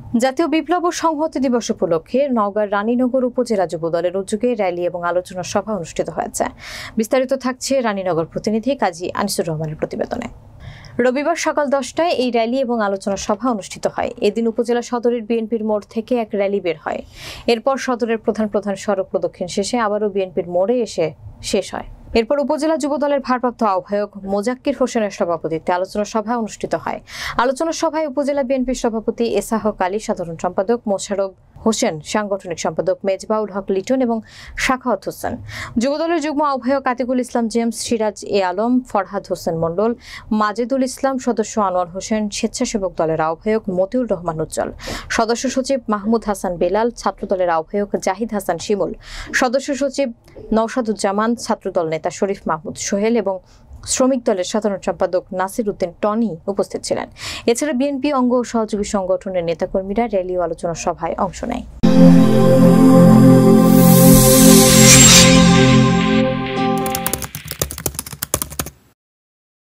জাতীয় বিপ্লব ও সংহতি দিবস উপলক্ষে নওগাঁর রানীনগর উপজেলা যুবদলের উদ্যোগে র্যালি এবং আলোচনা সভা অনুষ্ঠিত হয়েছে। বিস্তারিত থাকছে রানীনগর প্রতিনিধি কাজী আনিসুর রহমানের প্রতিবেদনে। রবিবার সকাল 10টায় এই র্যালি এবং আলোচনা সভা অনুষ্ঠিত হয়। এদিন উপজেলা সদরের বিএনপির মোড় থেকে এক র্যালি বের হয়। এরপর সদরের প্রধান সড়ক প্রদক্ষিণ শেষে আবারও বিএনপির মোড়ে এসে শেষ হয়। এরপর উপজেলা যুবদলের ভারপ্রাপ্ত আহ্বায়ক মোজাক্কির হোসেনের সভাপতিত্বে আলোচনা সভা অনুষ্ঠিত হয়। আলোচনা সভায় উপজেলা বিএনপির সভাপতি এসাহ আলী, সাধারণ সম্পাদক মোশাররফ হোসেন, সাংগঠনিক সম্পাদক মেজবাউল হক লিটন এবং সাখাওয়াত হোসেন, যুবদলের যুগ্ম আহ্বায়ক আতিকুল ইসলাম জেমস, সিরাজ এ আলম, ফরহাদ হোসেন মণ্ডল, মাজেদুল ইসলাম, সদস্য আনোয়ার হোসেন, স্বেচ্ছাসেবক দলের আহ্বায়ক মতিউর রহমান উজ্জ্বল, সদস্য সচিব মাহমুদ হাসান বেলাল, ছাত্রদলের আহ্বায়ক জাহিদ হাসান শিমুল, সদস্য সচিব নওশাদুজ্জামান, ছাত্রদল নেতা শরীফ মাহমুদ সোহেল এবং শ্রমিক দলের সাধারণ সম্পাদক নাসির উদ্দিন টনি উপস্থিত ছিলেন। এছাড়া বিএনপি অঙ্গ ও সহযোগী সংগঠনের নেতাকর্মীরা র্যালি ও আলোচনা সভায় অংশ নেয়।